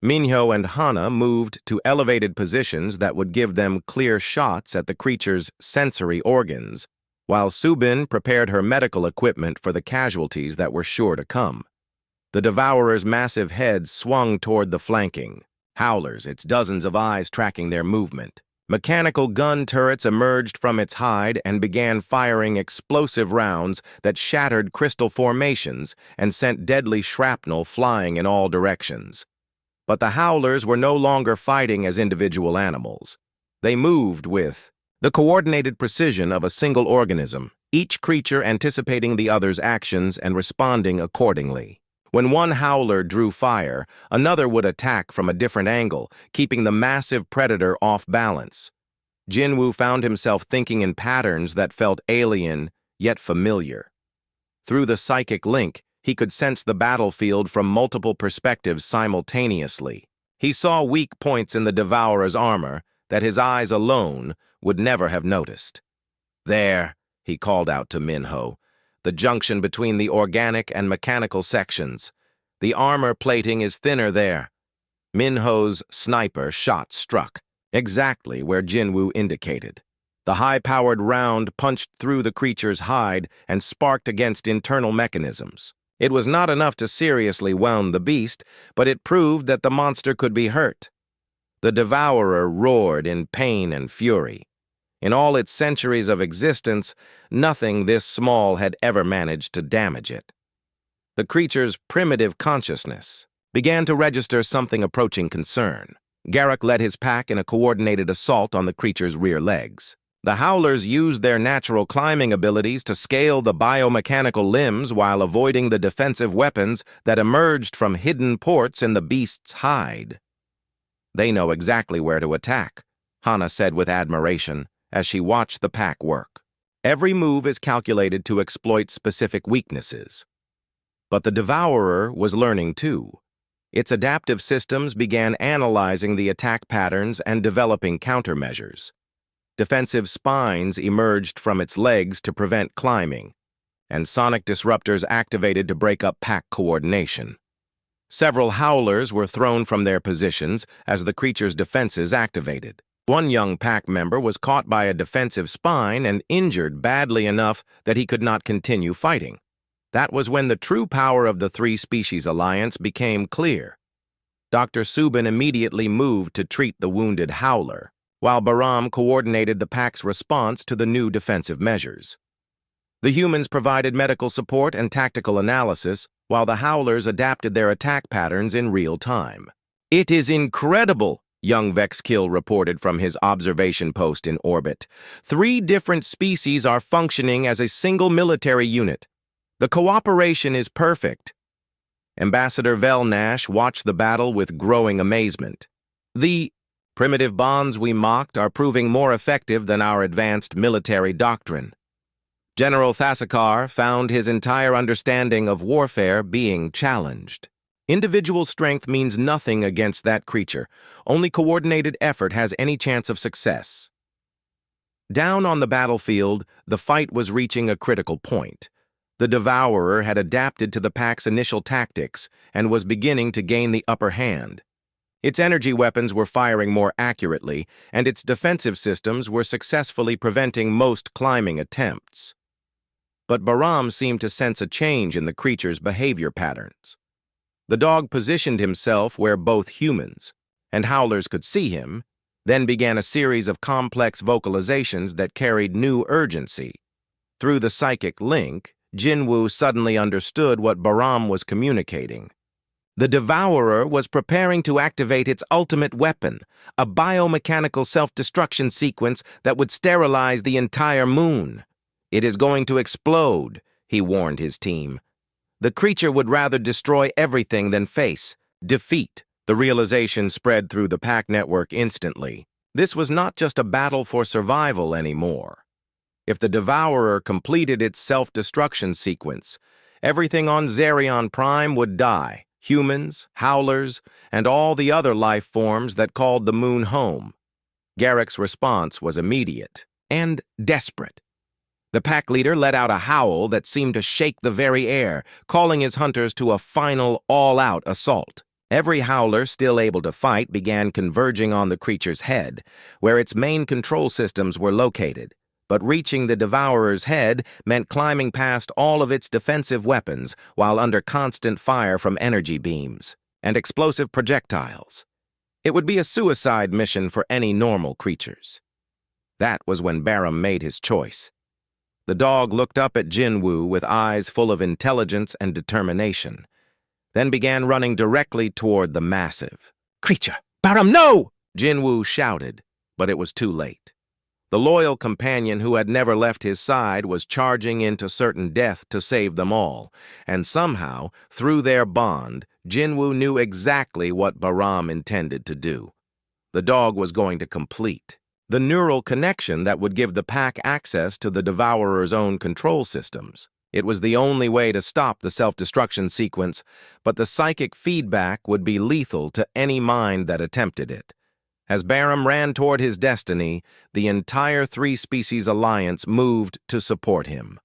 Minho and Hana moved to elevated positions that would give them clear shots at the creature's sensory organs, while Subin prepared her medical equipment for the casualties that were sure to come. The Devourer's massive head swung toward the flanking howlers, its dozens of eyes tracking their movement. Mechanical gun turrets emerged from its hide and began firing explosive rounds that shattered crystal formations and sent deadly shrapnel flying in all directions. But the howlers were no longer fighting as individual animals. They moved with the coordinated precision of a single organism, each creature anticipating the other's actions and responding accordingly. When one howler drew fire, another would attack from a different angle, keeping the massive predator off balance. Jinwoo found himself thinking in patterns that felt alien, yet familiar. Through the psychic link, he could sense the battlefield from multiple perspectives simultaneously. He saw weak points in the Devourer's armor that his eyes alone would never have noticed. "There," he called out to Minho, "the junction between the organic and mechanical sections. The armor plating is thinner there." Minho's sniper shot struck, exactly where Jinwoo indicated. The high-powered round punched through the creature's hide and sparked against internal mechanisms. It was not enough to seriously wound the beast, but it proved that the monster could be hurt. The Devourer roared in pain and fury. In all its centuries of existence, nothing this small had ever managed to damage it. The creature's primitive consciousness began to register something approaching concern. Garrock led his pack in a coordinated assault on the creature's rear legs. The howlers used their natural climbing abilities to scale the biomechanical limbs while avoiding the defensive weapons that emerged from hidden ports in the beast's hide. "They know exactly where to attack," Hana said with admiration as she watched the pack work. "Every move is calculated to exploit specific weaknesses." But the Devourer was learning too. Its adaptive systems began analyzing the attack patterns and developing countermeasures. Defensive spines emerged from its legs to prevent climbing, and sonic disruptors activated to break up pack coordination. Several howlers were thrown from their positions as the creature's defenses activated. One young pack member was caught by a defensive spine and injured badly enough that he could not continue fighting. That was when the true power of the three-species alliance became clear. Dr. Subin immediately moved to treat the wounded howler, while Baram coordinated the pack's response to the new defensive measures. The humans provided medical support and tactical analysis, while the howlers adapted their attack patterns in real time. "It is incredible," young Vexkill reported from his observation post in orbit. 3 different species are functioning as a single military unit. The cooperation is perfect." Ambassador Velnash watched the battle with growing amazement. "The primitive bonds we mocked are proving more effective than our advanced military doctrine." General Thasakar found his entire understanding of warfare being challenged. Individual strength means nothing against that creature. Only coordinated effort has any chance of success. Down on the battlefield, the fight was reaching a critical point. The Devourer had adapted to the pack's initial tactics and was beginning to gain the upper hand. Its energy weapons were firing more accurately, and its defensive systems were successfully preventing most climbing attempts. But Baram seemed to sense a change in the creature's behavior patterns. The dog positioned himself where both humans and howlers could see him, Then began a series of complex vocalizations that carried new urgency. Through the psychic link, Jinwoo suddenly understood what Bahram was communicating. The Devourer was preparing to activate its ultimate weapon, a biomechanical self-destruction sequence that would sterilize the entire moon. "It is going to explode," he warned his team. The creature would rather destroy everything than face defeat. The realization spread through the pack network instantly. This was not just a battle for survival anymore. If the Devourer completed its self-destruction sequence, everything on Zerion Prime would die. Humans, howlers, and all the other life forms that called the moon home. Garrick's response was immediate and desperate. The pack leader let out a howl that seemed to shake the very air, calling his hunters to a final, all-out assault. Every howler still able to fight began converging on the creature's head, where its main control systems were located. But reaching the Devourer's head meant climbing past all of its defensive weapons while under constant fire from energy beams and explosive projectiles. It would be a suicide mission for any normal creatures. That was when Bahram made his choice. The dog looked up at Jinwoo with eyes full of intelligence and determination, then began running directly toward the massive creature. "Bahram, no!" Jinwoo shouted, but it was too late. The loyal companion who had never left his side was charging into certain death to save them all, and somehow, through their bond, Jinwoo knew exactly what Bahram intended to do. The dog was going to complete the neural connection that would give the pack access to the Devourer's own control systems. It was the only way to stop the self-destruction sequence, but the psychic feedback would be lethal to any mind that attempted it. As Bahram ran toward his destiny, the entire three-species alliance moved to support him.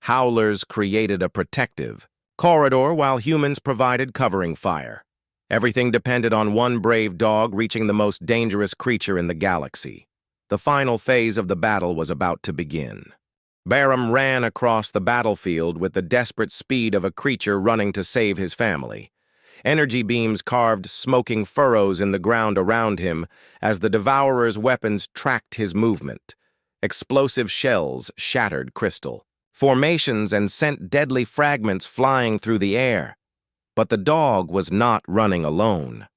Howlers created a protective corridor while humans provided covering fire. Everything depended on one brave dog reaching the most dangerous creature in the galaxy. The final phase of the battle was about to begin. Bahram ran across the battlefield with the desperate speed of a creature running to save his family. Energy beams carved smoking furrows in the ground around him as the Devourer's weapons tracked his movement. Explosive shells shattered crystal formations and sent deadly fragments flying through the air. But the dog was not running alone.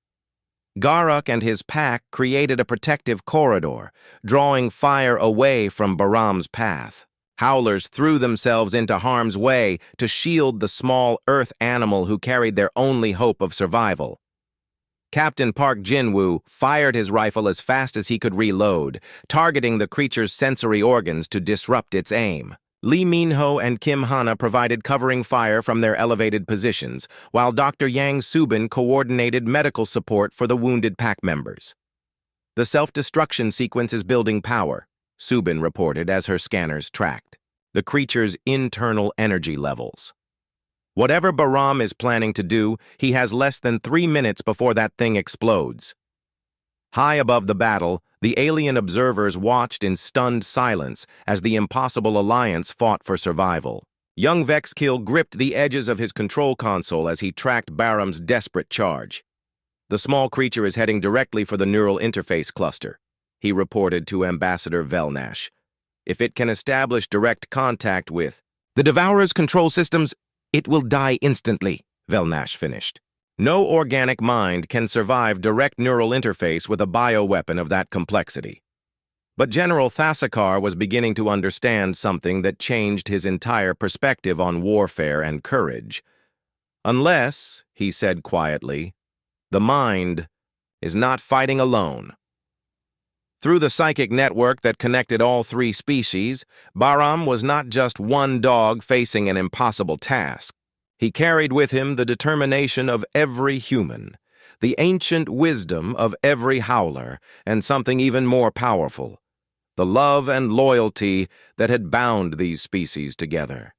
Garruk and his pack created a protective corridor, drawing fire away from Bahram's path. Howlers threw themselves into harm's way to shield the small earth animal who carried their only hope of survival. Captain Park Jinwoo fired his rifle as fast as he could reload, targeting the creature's sensory organs to disrupt its aim. Lee Minho and Kim Hana provided covering fire from their elevated positions, while Dr. Yang Subin coordinated medical support for the wounded pack members. "The self-destruction sequence is building power," Subin reported as her scanners tracked the creature's internal energy levels. "Whatever Bahram is planning to do, he has less than 3 minutes before that thing explodes." High above the battle, the alien observers watched in stunned silence as the impossible alliance fought for survival. Young Vexkill gripped the edges of his control console as he tracked Bahram's desperate charge. "The small creature is heading directly for the neural interface cluster," he reported to Ambassador Velnash. "If it can establish direct contact with the Devourer's control systems, it will die instantly," Velnash finished. "No organic mind can survive direct neural interface with a bioweapon of that complexity." But General Thasakar was beginning to understand something that changed his entire perspective on warfare and courage. "Unless," he said quietly, "the mind is not fighting alone." Through the psychic network that connected all three species, Bahram was not just one dog facing an impossible task. He carried with him the determination of every human, the ancient wisdom of every howler, and something even more powerful, the love and loyalty that had bound these species together.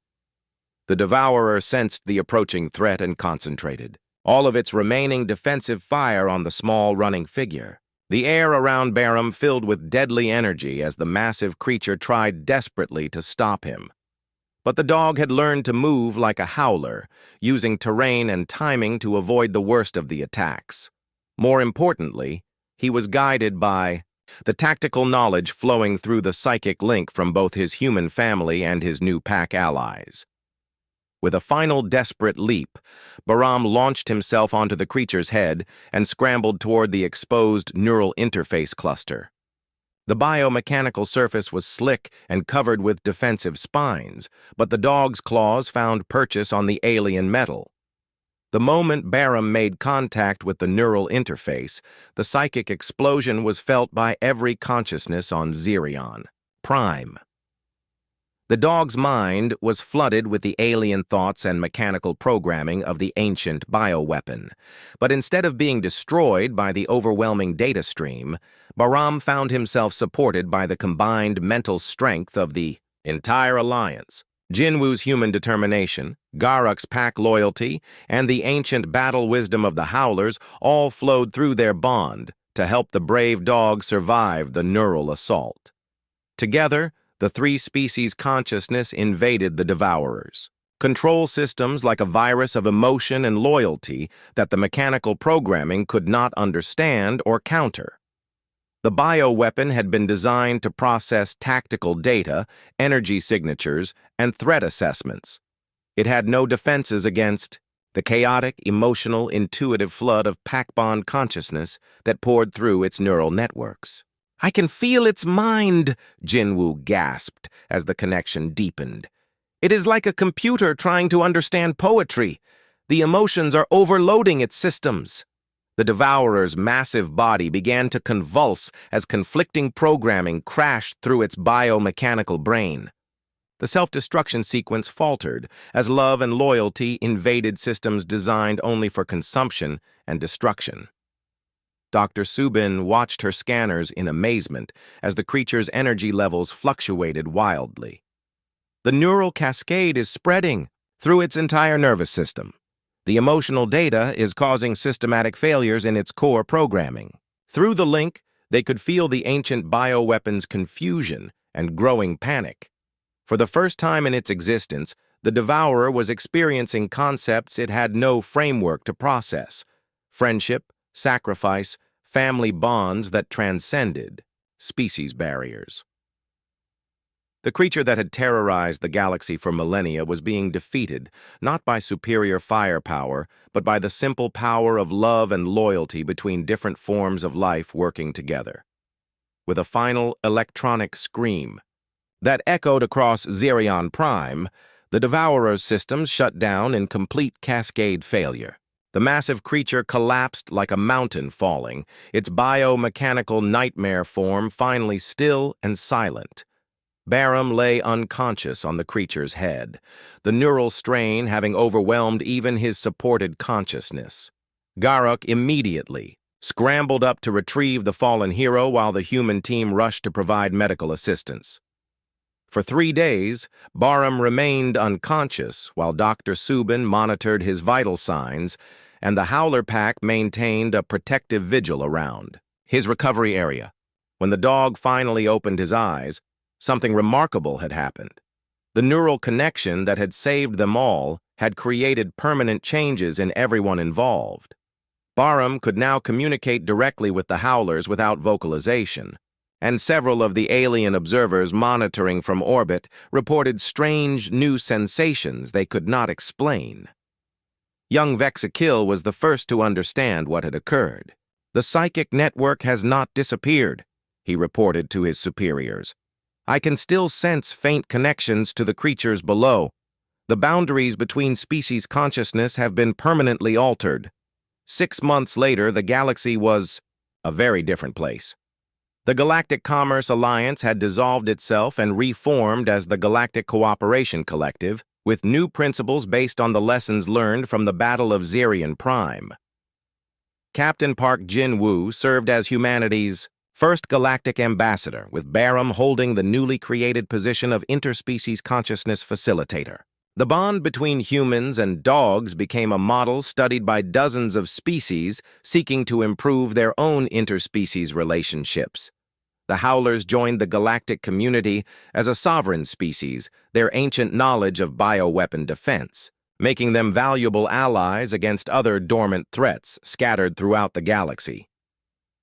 The Devourer sensed the approaching threat and concentrated all of its remaining defensive fire on the small running figure. The air around Bahram filled with deadly energy as the massive creature tried desperately to stop him. But the dog had learned to move like a howler, using terrain and timing to avoid the worst of the attacks. More importantly, he was guided by the tactical knowledge flowing through the psychic link from both his human family and his new pack allies. With a final desperate leap, Bahram launched himself onto the creature's head and scrambled toward the exposed neural interface cluster. The biomechanical surface was slick and covered with defensive spines, but the dog's claws found purchase on the alien metal. The moment Bahram made contact with the neural interface, the psychic explosion was felt by every consciousness on Xerion Prime. The dog's mind was flooded with the alien thoughts and mechanical programming of the ancient bioweapon. But instead of being destroyed by the overwhelming data stream, Bahram found himself supported by the combined mental strength of the entire alliance. Jinwu's human determination, Garruk's pack loyalty, and the ancient battle wisdom of the Howlers all flowed through their bond to help the brave dog survive the neural assault. Together, the three species' consciousness invaded the Devourers. Control systems like a virus of emotion and loyalty that the mechanical programming could not understand or counter. The bioweapon had been designed to process tactical data, energy signatures, and threat assessments. It had no defenses against the chaotic, emotional, intuitive flood of pack-bond consciousness that poured through its neural networks. "I can feel its mind," Jinwu gasped as the connection deepened. "It is like a computer trying to understand poetry. The emotions are overloading its systems." The Devourer's massive body began to convulse as conflicting programming crashed through its biomechanical brain. The self-destruction sequence faltered as love and loyalty invaded systems designed only for consumption and destruction. Dr. Subin watched her scanners in amazement as the creature's energy levels fluctuated wildly. The neural cascade is spreading through its entire nervous system. The emotional data is causing systematic failures in its core programming. Through the link, they could feel the ancient bioweapon's confusion and growing panic. For the first time in its existence, the Devourer was experiencing concepts it had no framework to process: friendship, sacrifice, family bonds that transcended species barriers. The creature that had terrorized the galaxy for millennia was being defeated, not by superior firepower, but by the simple power of love and loyalty between different forms of life working together. With a final electronic scream that echoed across Xerion Prime, the Devourer's systems shut down in complete cascade failure. The massive creature collapsed like a mountain falling, its biomechanical nightmare form finally still and silent. Bahram lay unconscious on the creature's head, the neural strain having overwhelmed even his supported consciousness. Garruk immediately scrambled up to retrieve the fallen hero while the human team rushed to provide medical assistance. For 3 days, Bahram remained unconscious while Dr. Subin monitored his vital signs, and the Howler pack maintained a protective vigil around his recovery area. When the dog finally opened his eyes, something remarkable had happened. The neural connection that had saved them all had created permanent changes in everyone involved. Bahram could now communicate directly with the Howlers without vocalization, and several of the alien observers monitoring from orbit reported strange new sensations they could not explain. Young Vexakil was the first to understand what had occurred. "The psychic network has not disappeared," he reported to his superiors. "I can still sense faint connections to the creatures below. The boundaries between species consciousness have been permanently altered." 6 months later, the galaxy was a very different place. The Galactic Commerce Alliance had dissolved itself and reformed as the Galactic Cooperation Collective, with new principles based on the lessons learned from the Battle of Xerion Prime. Captain Park Jin-woo served as humanity's first galactic ambassador, with Bahram holding the newly created position of interspecies consciousness facilitator. The bond between humans and dogs became a model studied by dozens of species seeking to improve their own interspecies relationships. The Howlers joined the galactic community as a sovereign species, their ancient knowledge of bioweapon defense, making them valuable allies against other dormant threats scattered throughout the galaxy.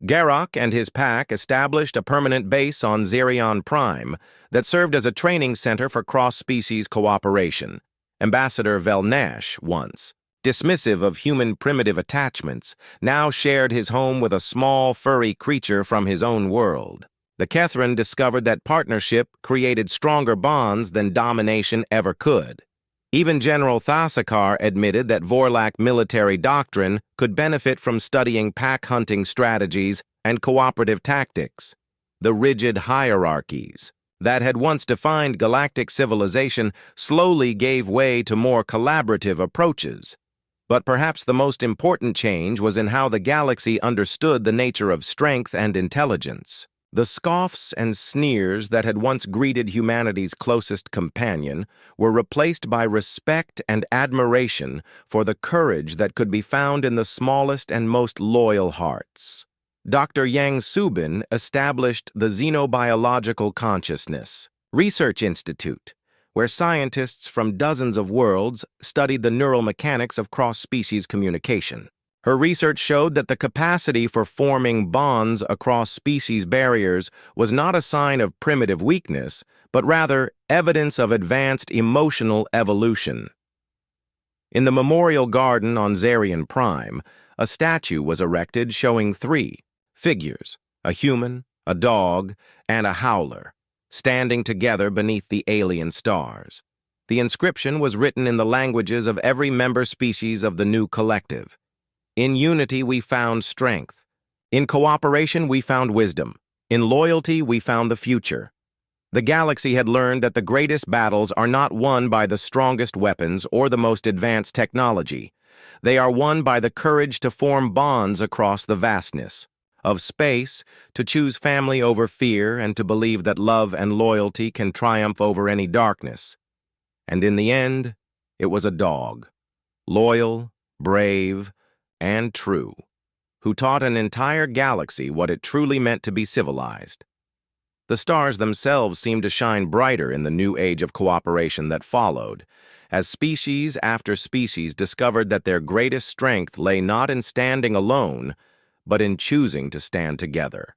Garrock and his pack established a permanent base on Xerion Prime that served as a training center for cross-species cooperation. Ambassador Velnash, once dismissive of human primitive attachments, now shared his home with a small, furry creature from his own world. The Kethran discovered that partnership created stronger bonds than domination ever could. Even General Thasakar admitted that Vorlak military doctrine could benefit from studying pack-hunting strategies and cooperative tactics. The rigid hierarchies that had once defined galactic civilization slowly gave way to more collaborative approaches. But perhaps the most important change was in how the galaxy understood the nature of strength and intelligence. The scoffs and sneers that had once greeted humanity's closest companion were replaced by respect and admiration for the courage that could be found in the smallest and most loyal hearts. Dr. Yang Subin established the Xenobiological Consciousness Research Institute, where scientists from dozens of worlds studied the neural mechanics of cross-species communication. Her research showed that the capacity for forming bonds across species barriers was not a sign of primitive weakness, but rather evidence of advanced emotional evolution. In the Memorial Garden on Xerion Prime, a statue was erected showing 3 figures, a human, a dog, and a howler, standing together beneath the alien stars. The inscription was written in the languages of every member species of the new collective. In unity we found strength. In cooperation we found wisdom. In loyalty we found the future. The galaxy had learned that the greatest battles are not won by the strongest weapons or the most advanced technology. They are won by the courage to form bonds across the vastness of space, to choose family over fear, and to believe that love and loyalty can triumph over any darkness. And in the end, it was a dog, loyal, brave, and true, who taught an entire galaxy what it truly meant to be civilized. The stars themselves seemed to shine brighter in the new age of cooperation that followed, as species after species discovered that their greatest strength lay not in standing alone, but in choosing to stand together.